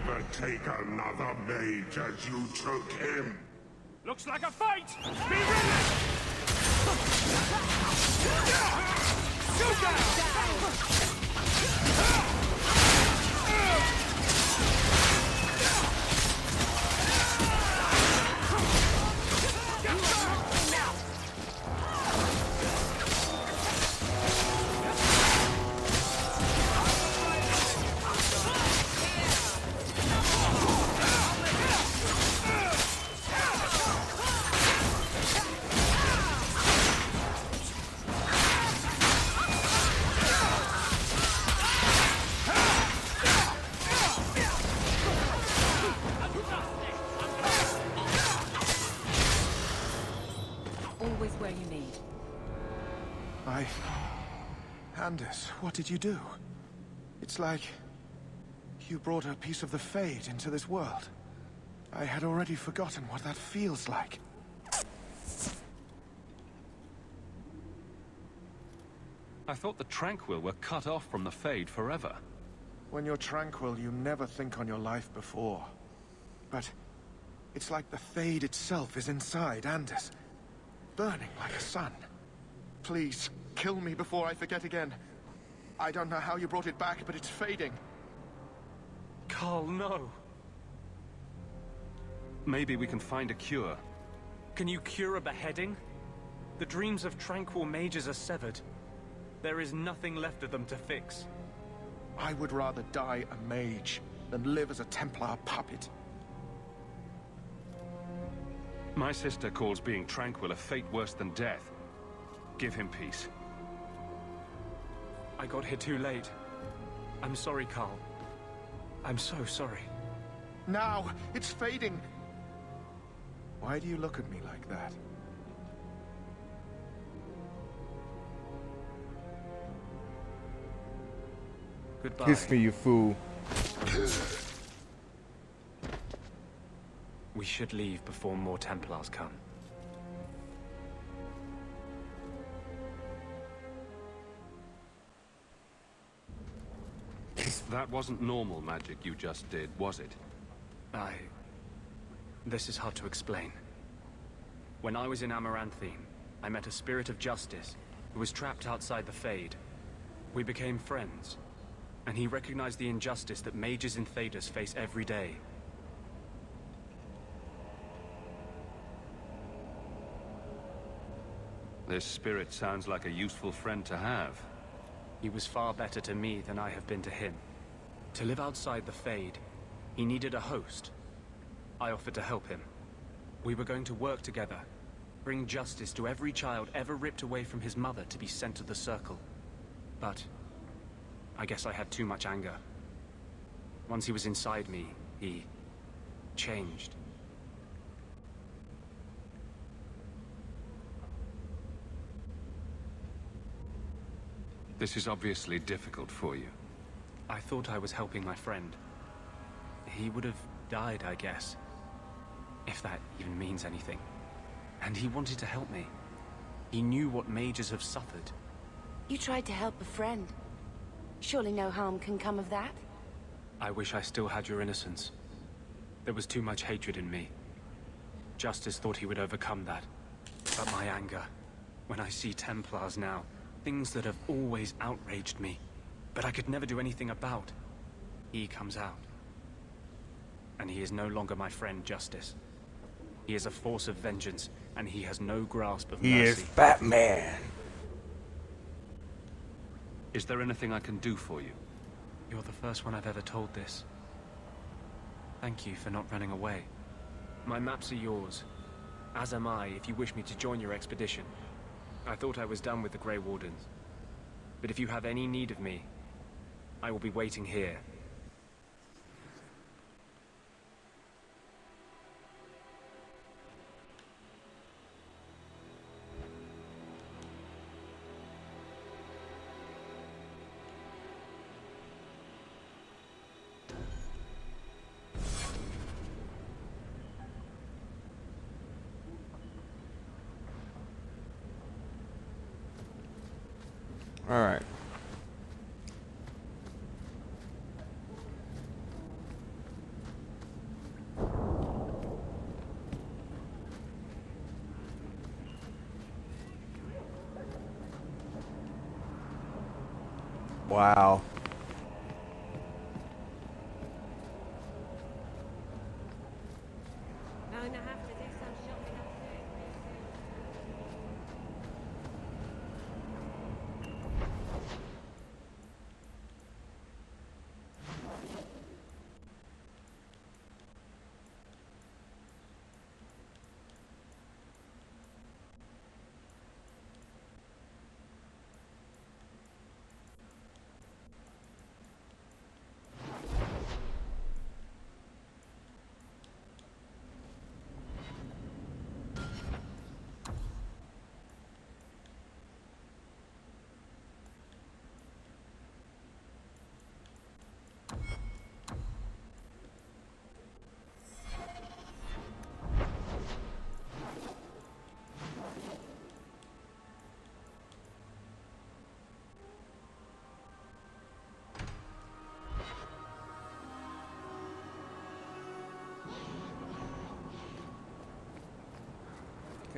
never take another mage as you took him. Looks like a fight! Be ready! Shoot down! Always where you need. Anders, what did you do? It's like you brought a piece of the Fade into this world. I had already forgotten what that feels like. I thought the Tranquil were cut off from the Fade forever. When you're tranquil, you never think on your life before. But it's like the Fade itself is inside Anders, burning like a sun. Please, kill me before I forget again. I don't know how you brought it back, but it's fading. Carl, no. Maybe we can find a cure. Can you cure a beheading? The dreams of tranquil mages are severed. There is nothing left of them to fix. I would rather die a mage than live as a Templar puppet. My sister calls being tranquil a fate worse than death. Give him peace. I got here too late. I'm sorry, Carl. I'm so sorry. Now, it's fading. Why do you look at me like that? Goodbye. Kiss me, you fool. We should leave before more Templars come. That wasn't normal magic you just did, was it? This is hard to explain. When I was in Amaranthine, I met a spirit of justice who was trapped outside the Fade. We became friends, and he recognized the injustice that mages in Thedas face every day. This spirit sounds like a useful friend to have. He was far better to me than I have been to him. To live outside the Fade, he needed a host. I offered to help him. We were going to work together, bring justice to every child ever ripped away from his mother to be sent to the Circle. But I guess I had too much anger. Once he was inside me, he changed. This is obviously difficult for you. I thought I was helping my friend. He would have died, I guess. If that even means anything. And he wanted to help me. He knew what mages have suffered. You tried to help a friend. Surely no harm can come of that? I wish I still had your innocence. There was too much hatred in me. Justice thought he would overcome that. But my anger, when I see Templars now, things that have always outraged me, but I could never do anything about. He comes out. And he is no longer my friend, Justice. He is a force of vengeance, and he has no grasp of mercy. He is Batman. Is there anything I can do for you? You're the first one I've ever told this. Thank you for not running away. My maps are yours, as am I if you wish me to join your expedition. I thought I was done with the Grey Wardens. But if you have any need of me, I will be waiting here. All right. Wow. Going to have to do some shopping up there.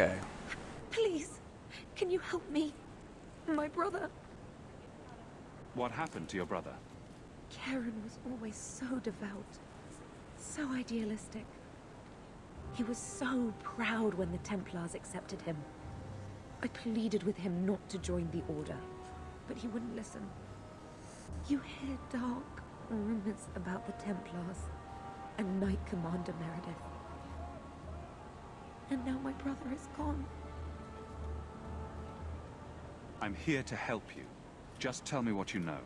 Okay. Please, can you help me? My brother. What happened to your brother? Karen was always so devout, so idealistic. He was so proud when the Templars accepted him. I pleaded with him not to join the Order, but he wouldn't listen. You hear dark rumors about the Templars and Knight Commander Meredith. And now my brother is gone. I'm here to help you. Just tell me what you know.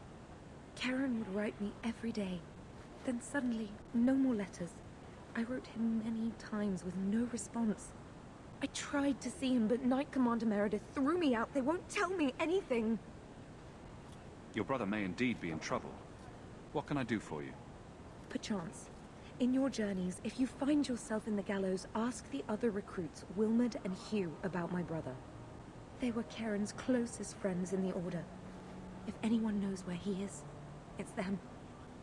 Karen would write me every day. Then suddenly, no more letters. I wrote him many times with no response. I tried to see him, but Knight Commander Meredith threw me out. They won't tell me anything. Your brother may indeed be in trouble. What can I do for you? Perchance. In your journeys, if you find yourself in the gallows, ask the other recruits, Wilmerd and Hugh, about my brother. They were Karen's closest friends in the Order. If anyone knows where he is, it's them.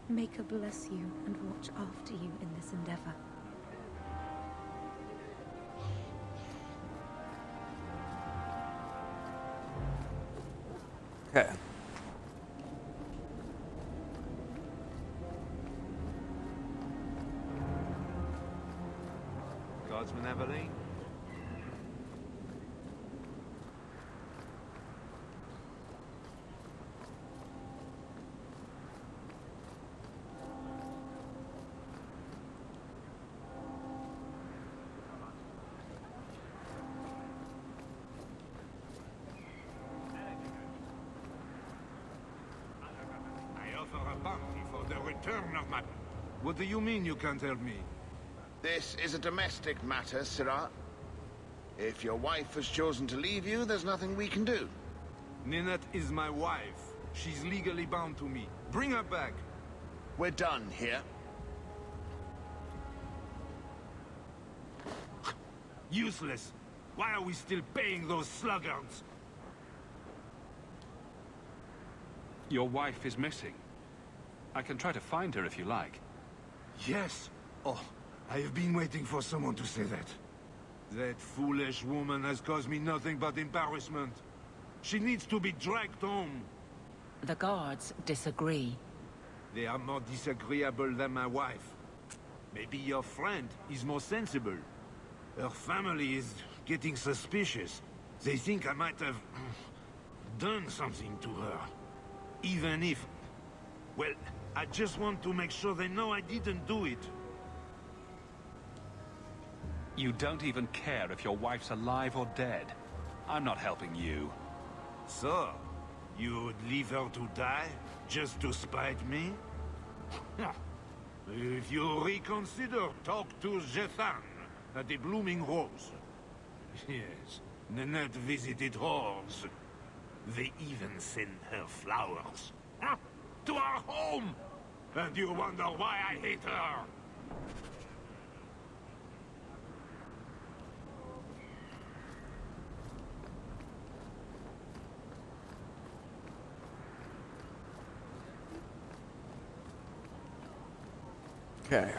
Maker bless you and watch after you in this endeavor. Okay. Guardsman Aveline? I offer a bounty for the return of my... What do you mean you can't help me? This is a domestic matter, Sirrah. If your wife has chosen to leave you, there's nothing we can do. Ninette is my wife. She's legally bound to me. Bring her back. We're done here. Useless. Why are we still paying those sluggards? Your wife is missing. I can try to find her if you like. Yes. Oh, I have been waiting for someone to say that. That foolish woman has caused me nothing but embarrassment. She needs to be dragged home. The guards disagree. They are more disagreeable than my wife. Maybe your friend is more sensible. Her family is getting suspicious. They think I might have done something to her. Even if... Well, I just want to make sure they know I didn't do it. You don't even care if your wife's alive or dead. I'm not helping you. So, you would leave her to die just to spite me? If you reconsider, talk to Jethan at the Blooming Rose. Yes, Ninette visited whores. They even sent her flowers. To our home! And you wonder why I hate her? Okay.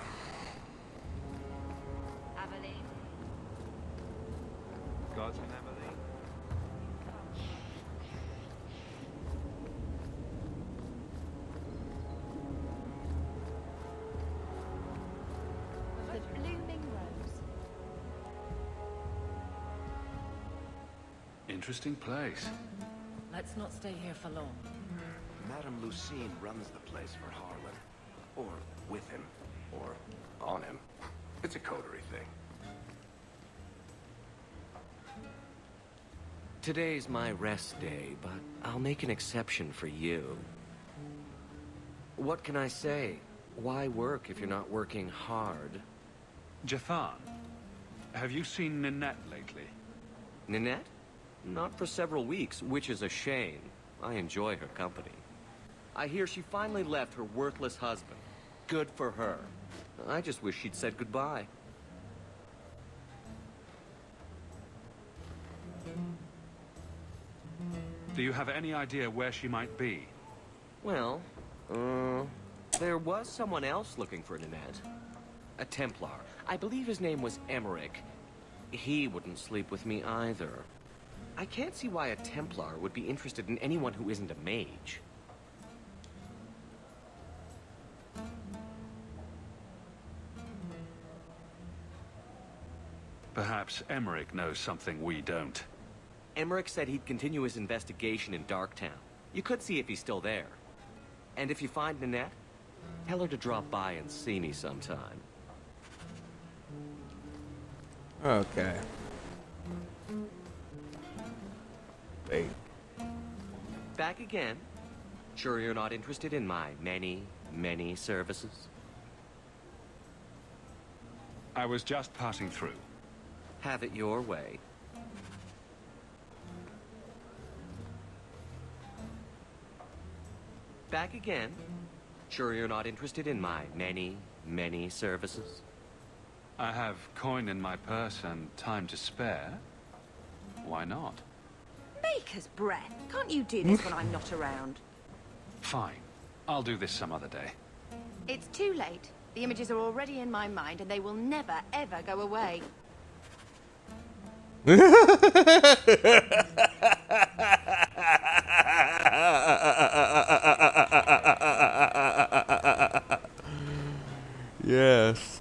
Aveline? Guardsman Aveline? interesting place. Let's not stay here for long. Madame Lucine runs the place for Harlan. Or with him. Or on him. It's a coterie thing. Today's my rest day, but I'll make an exception for you. What can I say? Why work if you're not working hard? Jafar, have you seen Ninette lately? Ninette? Not for several weeks, which is a shame. I enjoy her company. I hear she finally left her worthless husband. Good for her. I just wish she'd said goodbye. Do you have any idea where she might be? Well, there was someone else looking for Ninette. A Templar. I believe his name was Emmerich. He wouldn't sleep with me either. I can't see why a Templar would be interested in anyone who isn't a mage. Perhaps Emmerich knows something we don't. Emmerich said he'd continue his investigation in Darktown. You could see if he's still there. And if you find Ninette, tell her to drop by and see me sometime. Okay. Wait. Back again? Sure you're not interested in my many, many services? I was just passing through. Have it your way. Back again? Sure you're not interested in my many, many services? I have coin in my purse and time to spare. Why not? Baker's breath. Can't you do this when I'm not around? Fine. I'll do this some other day. It's too late. The images are already in my mind and they will never, ever go away. Yes.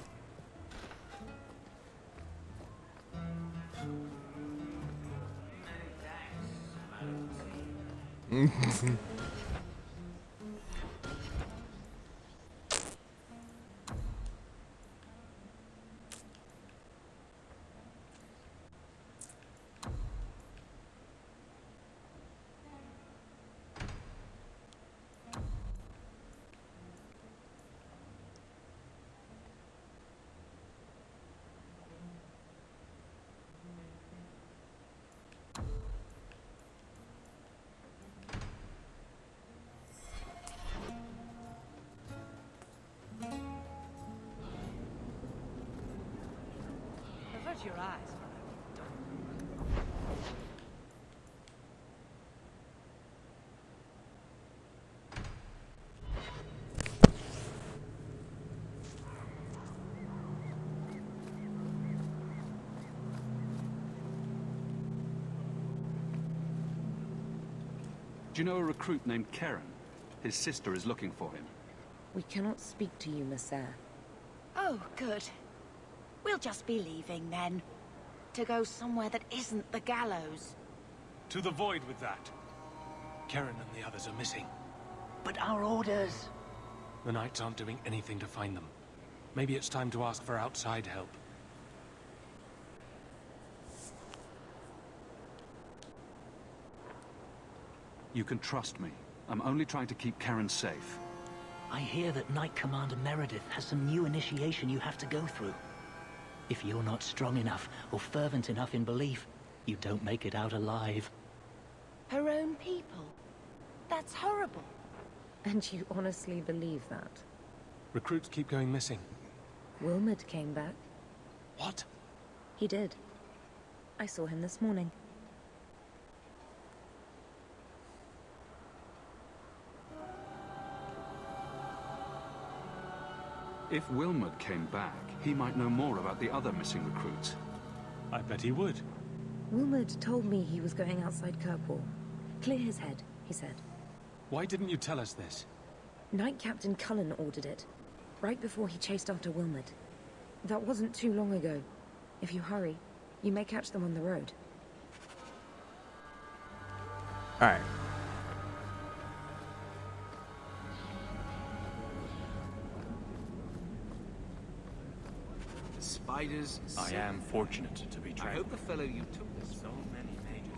Avert your eyes. Do you know a recruit named Keren? His sister is looking for him. We cannot speak to you, Messer. Oh, good. We'll just be leaving then. To go somewhere that isn't the gallows. To the void with that. Keren and the others are missing. But our orders... The Knights aren't doing anything to find them. Maybe it's time to ask for outside help. You can trust me. I'm only trying to keep Karen safe. I hear that Knight Commander Meredith has some new initiation you have to go through. If you're not strong enough or fervent enough in belief, you don't make it out alive. Her own people? That's horrible. And you honestly believe that? Recruits keep going missing. Wilmot came back. What? He did. I saw him this morning. If Wilmot came back, he might know more about the other missing recruits. I bet he would. Wilmot told me he was going outside Kirkwall. Clear his head, he said. Why didn't you tell us this? Knight Captain Cullen ordered it, right before he chased after Wilmot. That wasn't too long ago. If you hurry, you may catch them on the road. Alright. The spiders. I am fortunate to be I trained. hope the fellow you took this so many major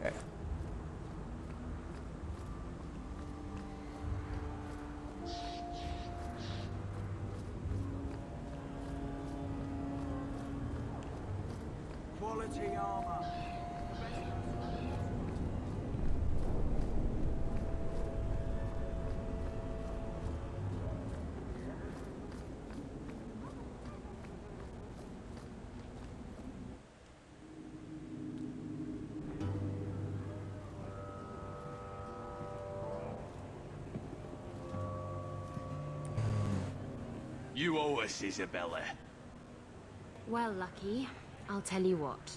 Okay. Quality armor. You owe us, Isabella. Well, Lucky, I'll tell you what.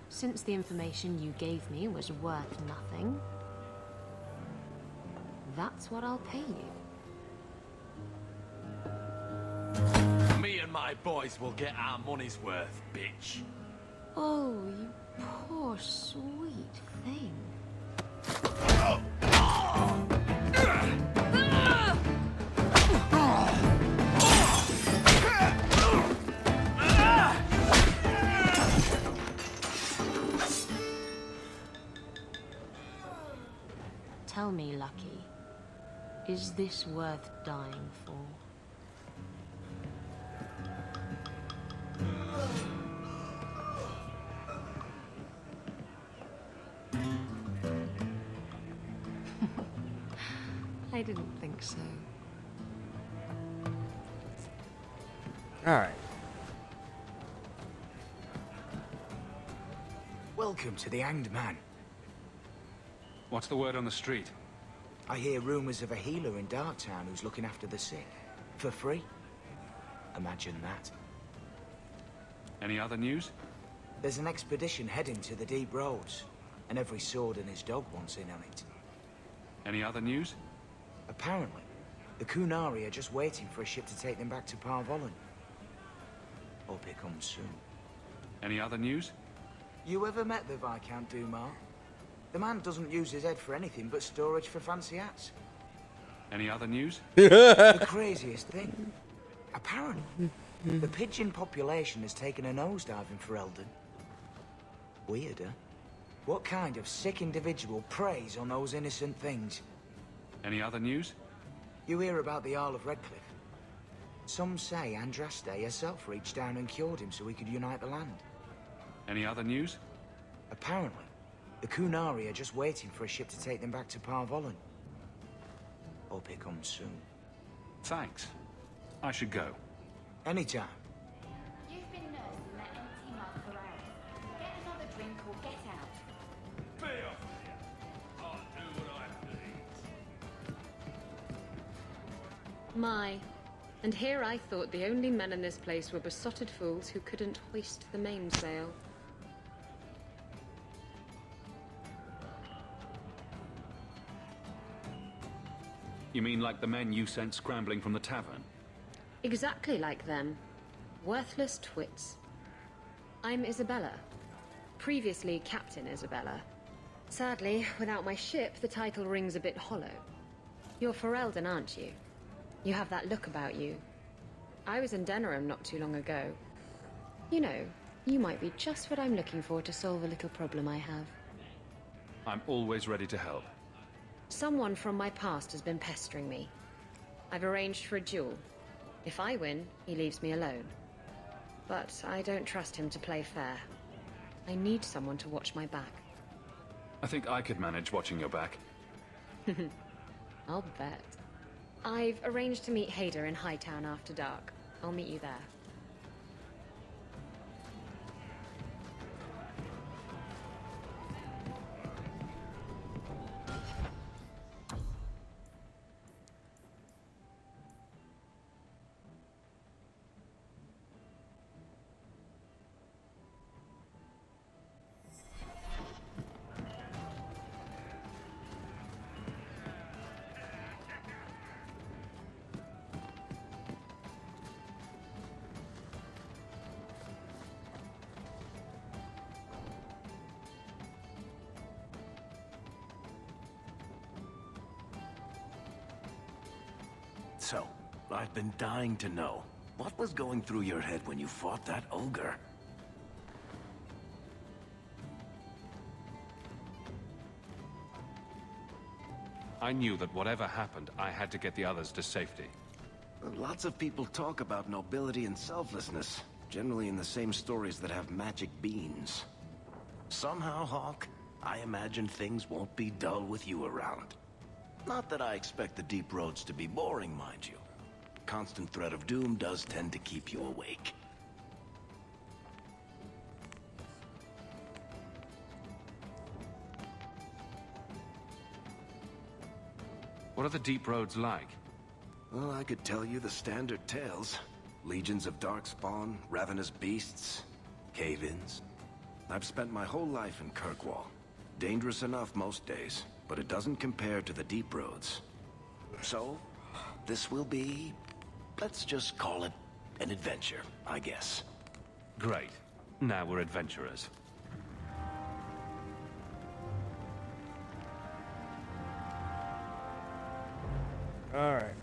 Since the information you gave me was worth nothing, that's what I'll pay you. Me and my boys will get our money's worth, bitch. Oh, you poor sweet thing. Tell me, Lucky, is this worth dying for? I didn't think so. Alright. Welcome to the Hanged Man. What's the word on the street? I hear rumors of a healer in Darktown who's looking after the sick. For free. Imagine that. Any other news? There's an expedition heading to the Deep Roads, and every sword and his dog wants in on it. Any other news? Apparently, the Kunari are just waiting for a ship to take them back to Parvolan. Hope it comes soon. Any other news? You ever met the Viscount Dumas? The man doesn't use his head for anything but storage for fancy hats. Any other news? The craziest thing. Apparently, the pigeon population has taken a nosedive in Ferelden. Weird, huh? What kind of sick individual preys on those innocent things? Any other news? You hear about the Jarl of Redcliffe? Some say Andraste herself reached down and cured him so he could unite the land. Any other news? Apparently, the Kunari are just waiting for a ship to take them back to Parvolan. Hope it comes soon. Thanks. I should go. Anytime. You've been nursing that empty mouth for hours. Get another drink or get out. Be off here. I'll do what I please. My. And here I thought the only men in this place were besotted fools who couldn't hoist the mainsail. You mean like the men you sent scrambling from the tavern? Exactly like them. Worthless twits. I'm Isabella. Previously Captain Isabella. Sadly, without my ship, the title rings a bit hollow. You're Ferelden, aren't you? You have that look about you. I was in Denerim not too long ago. You know, You might be just what I'm looking for to solve a little problem I have. I'm always ready to help. Someone from my past has been pestering me. I've arranged for a duel. If I win, he leaves me alone. But I don't trust him to play fair. I need someone to watch my back. I think I could manage watching your back. I'll bet. I've arranged to meet Hader in Hightown after dark. I'll meet you there. So, I've been dying to know. What was going through your head when you fought that ogre? I knew that whatever happened, I had to get the others to safety. Lots of people talk about nobility and selflessness, generally in the same stories that have magic beans. Somehow, Hawke, I imagine things won't be dull with you around. Not that I expect the deep roads to be boring, mind you. Constant threat of doom does tend to keep you awake. What are the deep roads like? Well, I could tell you the standard tales. Legions of darkspawn, ravenous beasts, cave-ins. I've spent my whole life in Kirkwall. Dangerous enough most days, but it doesn't compare to the deep roads. So, this will be, let's just call it an adventure, I guess. Great. Now we're adventurers. All right.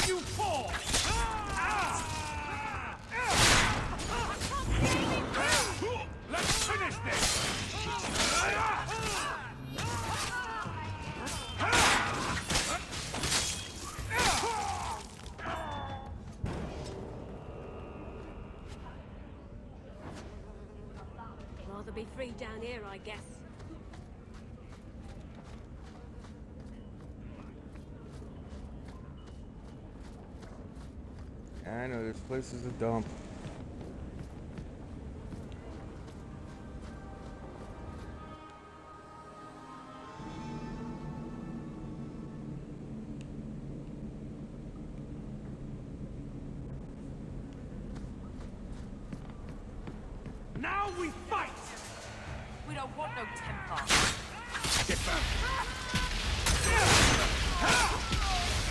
You fall! Let's finish this! Rather be free down here, I guess. I know this place is a dump. Now we fight! We don't want no Templar. Get back!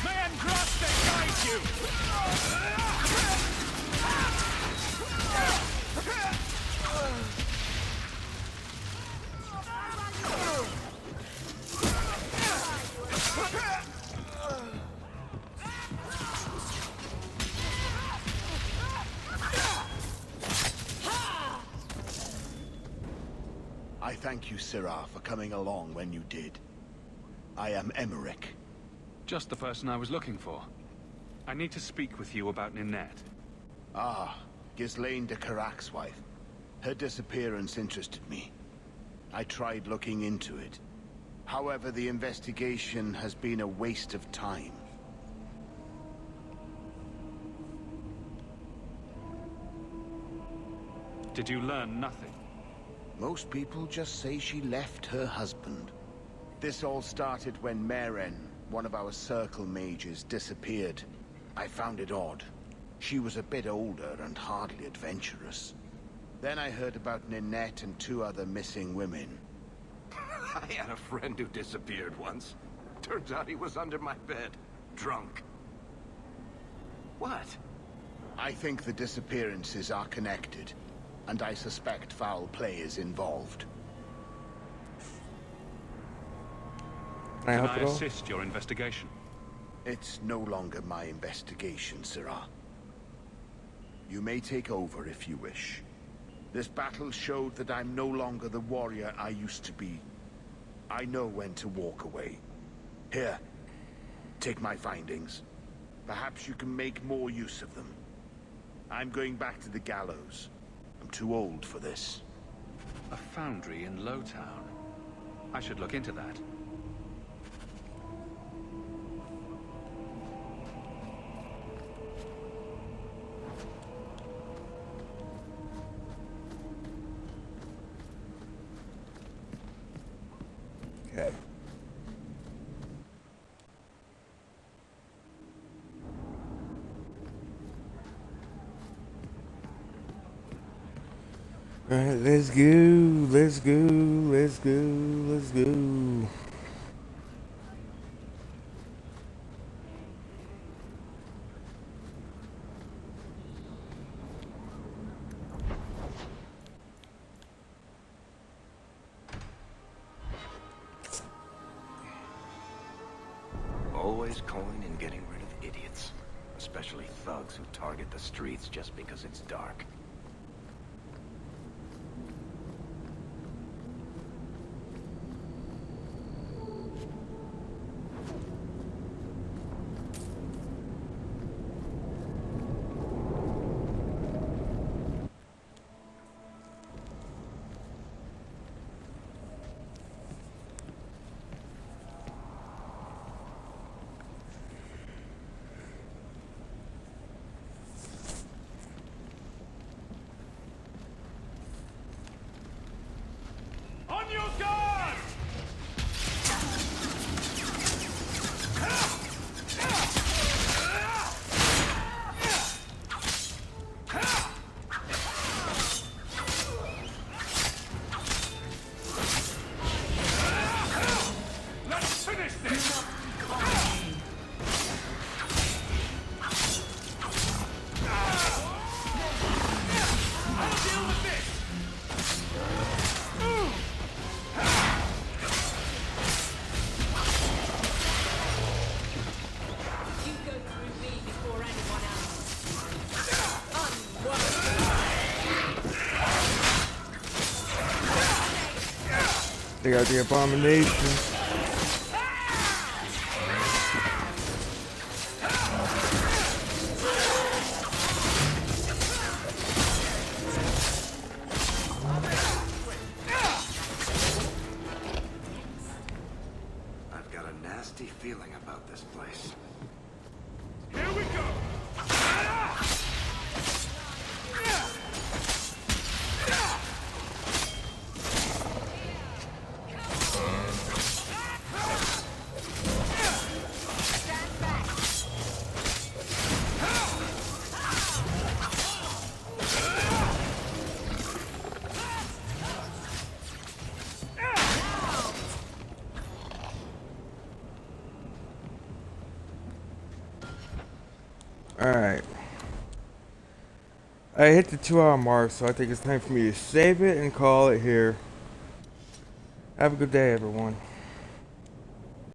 May Andraste guide you! I thank you, Sirrah, for coming along when you did. I am Emmerich. Just the person I was looking for. I need to speak with you about Ninette. Ah, Ghislaine de Carac's wife. Her disappearance interested me. I tried looking into it. However, the investigation has been a waste of time. Did you learn nothing? Most people just say she left her husband. This all started when Meren, one of our Circle mages, disappeared. I found it odd. She was a bit older and hardly adventurous. Then I heard about Ninette and 2 other missing women. I had a friend who disappeared once. Turns out he was under my bed, drunk. What? I think the disappearances are connected, and I suspect foul play is involved. Can I assist your investigation? It's no longer my investigation, Sirrah. You may take over if you wish. This battle showed that I'm no longer the warrior I used to be. I know when to walk away. Here, take my findings. Perhaps you can make more use of them. I'm going back to the gallows. I'm too old for this. A foundry in Lowtown. I should look into that. Okay. Alright, let's go, let's go, let's go, let's go. Always coin and getting rid of idiots. Especially thugs who target the streets just because it's dark. On your guard! Let's finish this! I'll deal with this! You go through me before anyone else. They got the abomination. I've got a nasty feeling about this place. Here we go! Alright. I hit the 2-hour mark, so I think it's time for me to save it and call it here. Have a good day, everyone.